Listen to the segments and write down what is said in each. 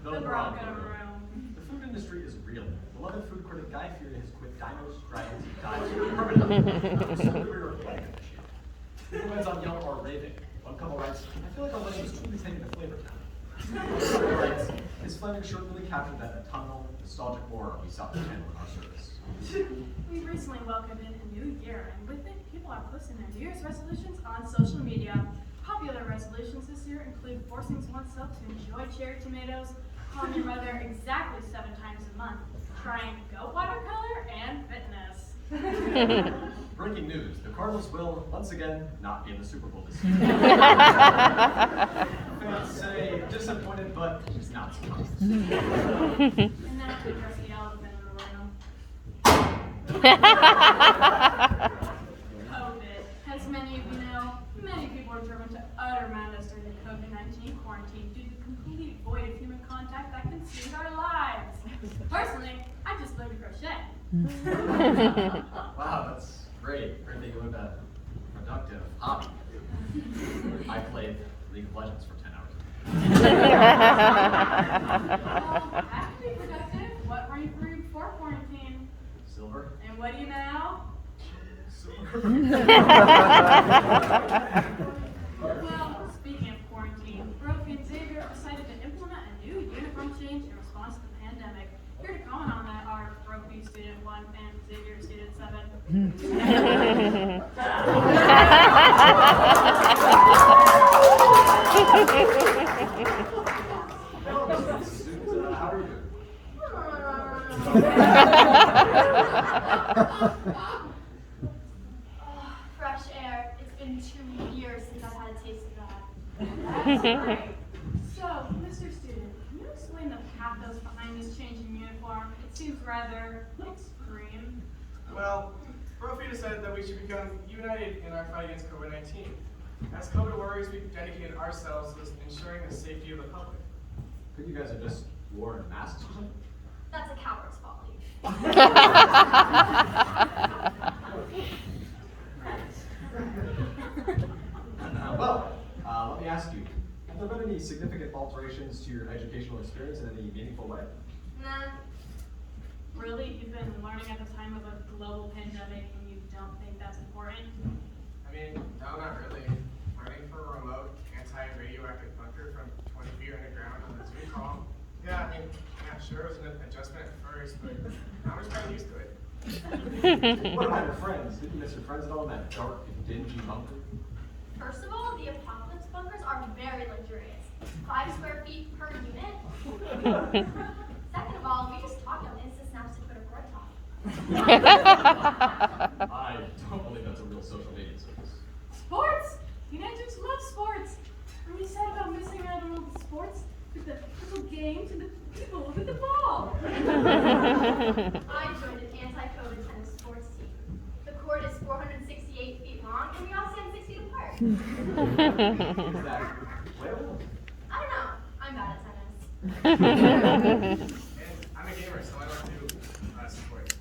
The Bronco Room. The food industry is real. Beloved food critic Guy Fieri has quit dinos, dragons, and dives permanently. So we were playing this year. Fans on Yelp are raving. One couple writes, I feel like our wedding is truly taking the flavor now. Another writes, his flaming shirt really captured that autumnal, nostalgic aura we sought to handle in our service. We recently welcomed in a new year, and with it, people are posting their New Year's resolutions on social media. Popular resolutions this year include forcing oneself to enjoy cherry tomatoes, calling your mother exactly 7 times a month, trying goat watercolor, and fitness. Breaking news, the Cardinals will, once again, not be in the Super Bowl this year. Fans say disappointed, but it's not surprised. And now to address the elephant in the room. COVID. As many of you know, many people are driven to utter madness during the COVID-19 quarantine due to the complete void of human contact that consumed our lives. Personally, I just learned to crochet. Wow, that's great. Great that you learned that productive hobby. I played League of Legends for 10 hours. That can be productive. What rank were you before quarantine? Silver. And what do you now? Well, speaking of quarantine, Bronco and Xavier decided to implement a new uniform change in response to the pandemic. Here to comment on that are Bronco Student 1 and Xavier Student 7. How are you? Fresh air. It's been 2 years since I've had a taste of that. That's great. So, Mr. Student, can you explain the pathos behind this change in uniform? It seems rather extreme. Well, Brophy decided that we should become united in our fight against COVID-19. As COVID warriors, we've dedicated ourselves to ensuring the safety of the public. Think you guys have just worn masks or something? That's a coward's folly. Let me ask you, have there been any significant alterations to your educational experience in any meaningful way? Nah. Really? You've been learning at the time of a global pandemic and you don't think that's important? I mean, no, not really. Learning for a remote anti-radioactive bunker from 20 feet underground on the Zoom call. Yeah, I mean, yeah, sure, it was an adjustment at first, but now we're kind of used to it. What about your friends? Did you miss your friends at all in that dark, dingy bunker? First of all, the apocalypse bunkers are very luxurious. 5 square feet per unit. Second of all, we just talked on Insta Snaps to Twitter Core Talk. I don't believe that's a real social media service. Sports! Teenagers love sports. Are you sad about missing out on all the sports? With the little games and the people with the ball. I joined an anti-COVID tennis sports team. The court is 468 feet long, and we all stand 6 feet apart. Is that playable? I don't know. I'm bad at tennis. And I'm a gamer, so I don't do sports.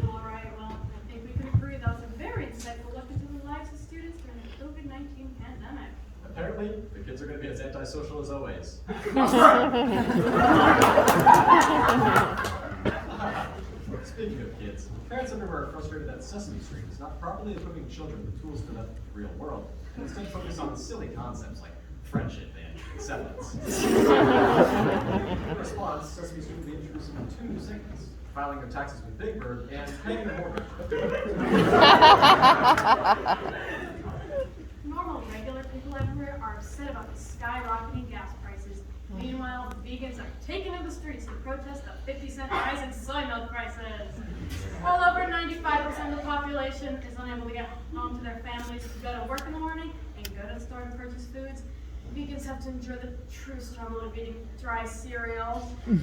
All right, well, I think we can agree that was a very insightful look into the lives of students during the COVID-19 pandemic. Apparently, the kids are going to be as antisocial as always. Speaking of kids, parents everywhere are frustrated that Sesame Street is not properly equipping children with tools for the real world, and instead focus on silly concepts like friendship and acceptance. In response, Sesame Street will be introducing 2 new segments: filing your taxes with Big Bird and paying your mortgage. Normal, regular people everywhere are upset about the skyrocketing gas prices. Meanwhile, vegans are taking to the streets to protest the 50-cent rise in soy milk prices. Well over 95% of the population is unable to get home to their families, to go to work in the morning, and go to the store and purchase foods. Vegans have to endure the true struggle of eating dry cereal. In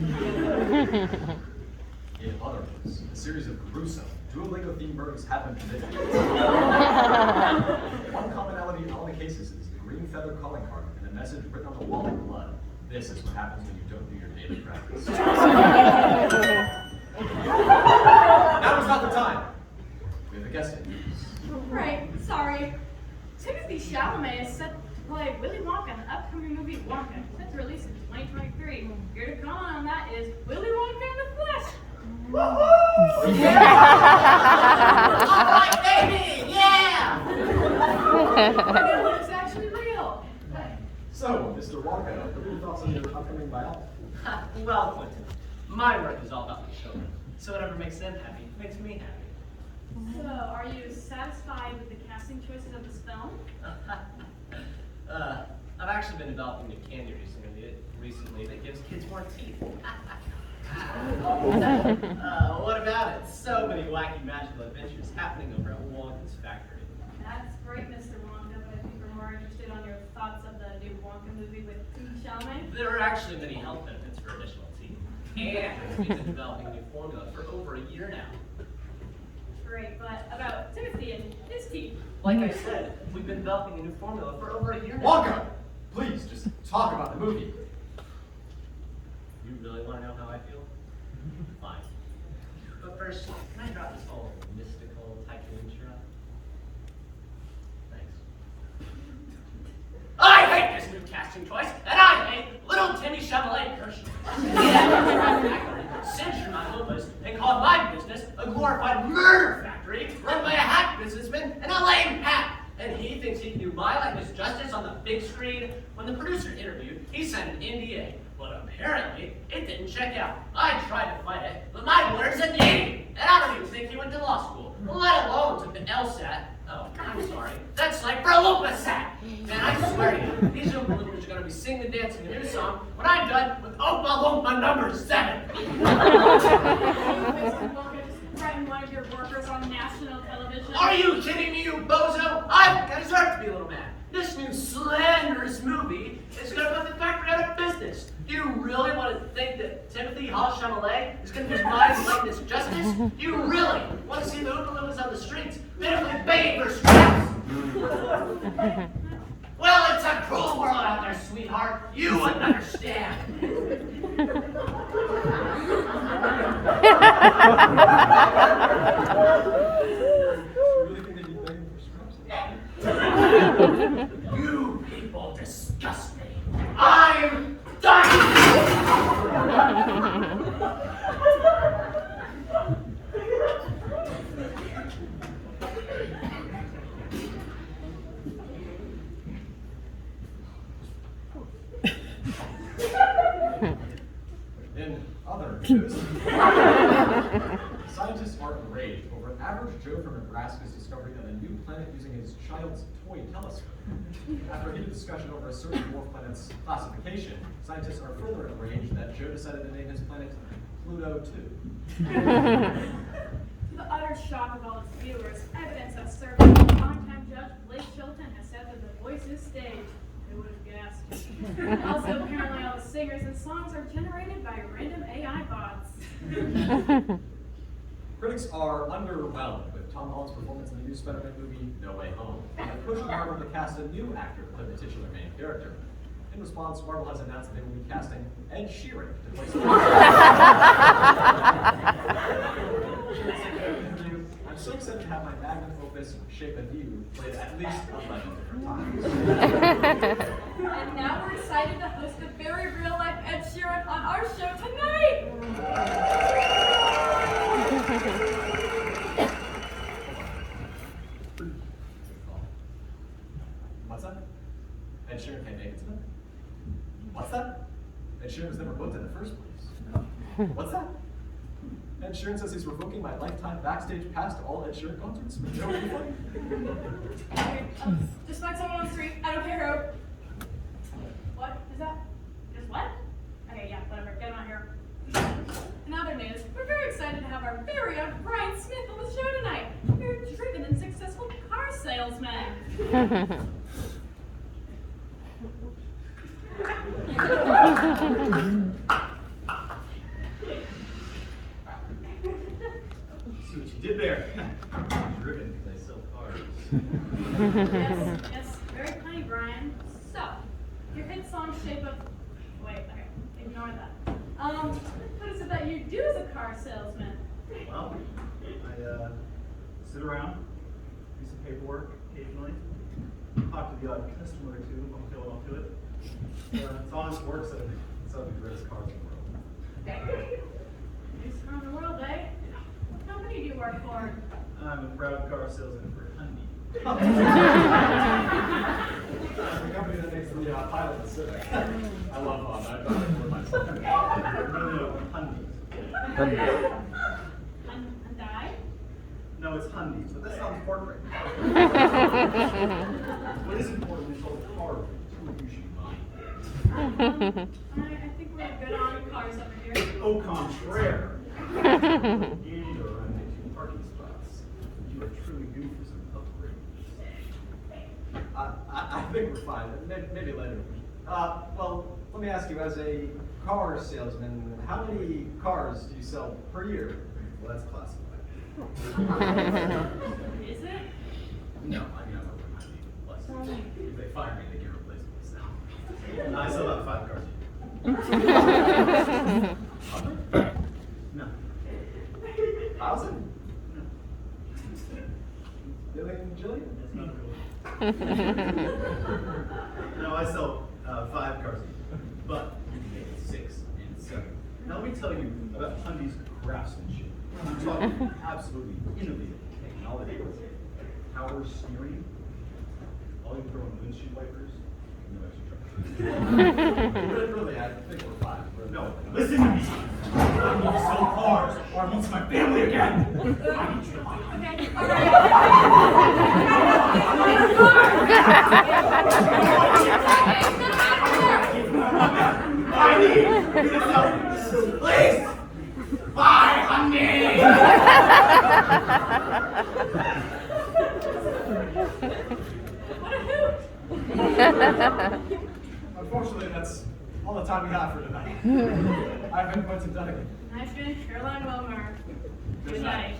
other news, a series of gruesome Duolingo-themed murders have been committed. One commonality in all the cases is the green feather calling card and a message written on the wall in blood. This is what happens when you don't do your daily practice. Now is not the time. We have a guest in. Right, sorry. Chalamet is set to play Willy Wonka in the upcoming movie Wonka, set to release in 2023. Here to comment on that is Willy Wonka in the flesh. Woohoo! Yeah! All right, baby! Yeah! It looks actually real. So, Mr. Wonka, what are your thoughts on your upcoming biopic? Well, Quentin, my work is all about the children, so whatever makes them happy makes me happy. So, are you satisfied with the casting choices of this film? I've actually been developing new candy recently that gives kids more teeth. What about it? So many wacky magical adventures happening over at Wonka's factory. That's great, Mr. Wonka, but I think we're more interested on your thoughts of the new Wonka movie with Chalamet. There are actually many health benefits for additional teeth, and we've been developing a new formula for over a year now. Great, but about Timothy and his teeth. Like I said, we've been developing a new formula for over a year now. Wonka! Please, just talk about the movie. You really want to know how I feel? Fine. But first, can I drop this whole mystical tycoon shot? Thanks. I hate this new casting choice, and I hate little Timmy Chalamet Kirsch. Censure my lupus and call my business a glorified murder factory run by a hack businessman and a lame hack. And he thinks he can do my likeness justice on the big screen. When the producer interviewed, he signed an NDA. But apparently, it didn't check out. I tried to fight it, but my lawyer's a Navy, and I don't even think he went to law school, let alone took the LSAT. Oh, I'm sorry. That's like for a lupus hat. Man, I swear to you, these young bloopers are going to be singing and dancing a new song when I'm done with Oompa Loompa number 7. You, Mr. Wonka, just threatened one of your workers on national television. Are you kidding me, you bozo? I deserve to be a little mad. This new slanderous movie is going to put the factory out of business. Do you really want to think that Timothy Chalamet is going to do my likeness justice? Do you really want to see the Oompa Loompas on the streets pitifully begging for scraps? Well, it's a cruel world out there, sweetheart. You wouldn't understand. You people disgust me. I'm done! In other news, scientists are enraged over average Joe from Nebraska's discovery of a new planet using his child's toy telescope. After a heated discussion over a certain dwarf planet's classification, scientists are further enraged that Joe decided to name his planet Pluto 2. To the utter shock of all its viewers, evidence has surfaced that longtime judge Blake Shelton has said that the voice is staged. Who would have guessed? Also, apparently all the singers and songs are generated by random AI bots. Critics are underwhelmed with Tom Holland's performance in the new Spider-Man movie No Way Home, and have pushed Marvel to cast a new actor to play the titular main character. In response, Marvel has announced that they will be casting Ed Sheeran to play I'm so excited to have my magnum opus, Shape of You, played at least 11 different times. And now we're excited to host a very real-life Ed Sheeran on our show tonight! What's that? Ed Sheeran can't make it tonight? What's that? Ed Sheeran was never booked in the first place. What's that? Ed Sheeran says he's revoking my lifetime backstage pass to all Ed Sheeran concerts with no refund. Okay, just find someone on the street. I don't care who. What is that? Just what? Okay, yeah, whatever. Get him out here. In other news, we're very excited to have our very own Brian Smith on the show tonight. Very driven and successful car salesman. See what you did there. Driven, they sell cars. Yes, very funny, Brian. So, your hit song Shape of... Wait, okay, ignore that. What is it that you do as a car salesman? Well, I sit around, do some paperwork occasionally. talk to the odd customer or two. Won't feel up to it. It's honest work, so it's some of the greatest cars in the world. Biggest car in the world, eh? What company do you work for? I'm a proud car salesman for Hyundai. The company that makes the pilot Pacific. I love I've done it for myself. No, Hyundai. Hyundai? No, it's Hyundai, but that's not important right now. What is important is all the car two of you should buy. I think we're good on cars over here. Au contraire. And or I'm two parking spots. You are truly due for some upgrades. I think we're fine. Maybe later. Well, let me ask you, as a car salesman, how many cars do you sell per year? Well, that's classified. Is it? No, I mean, I'm over Hyundai. Plus, if they fire me, they can replace me with sound. No, I sell about 5 cars a year. No. 1,000? No. Billion, Jillian? That's not real. No, I sell 5 cars a year. But you can make 6 and 7. Now let me tell you about Hyundai's craftsmanship. I'm talking absolutely innovative technology. Power steering. All you throw in windshield wipers. No extra trouble. Really, I think we're fine. No, listen to me. I need to sell cars or I won't see my family again. I need you to buy Hyundai. Okay, I need you to sell me. Please, buy Hyundai. what a hoot! Unfortunately, that's all the time we have for tonight. I've been Quentin Dunnigan. I've been Caroline Wilmer. Good night.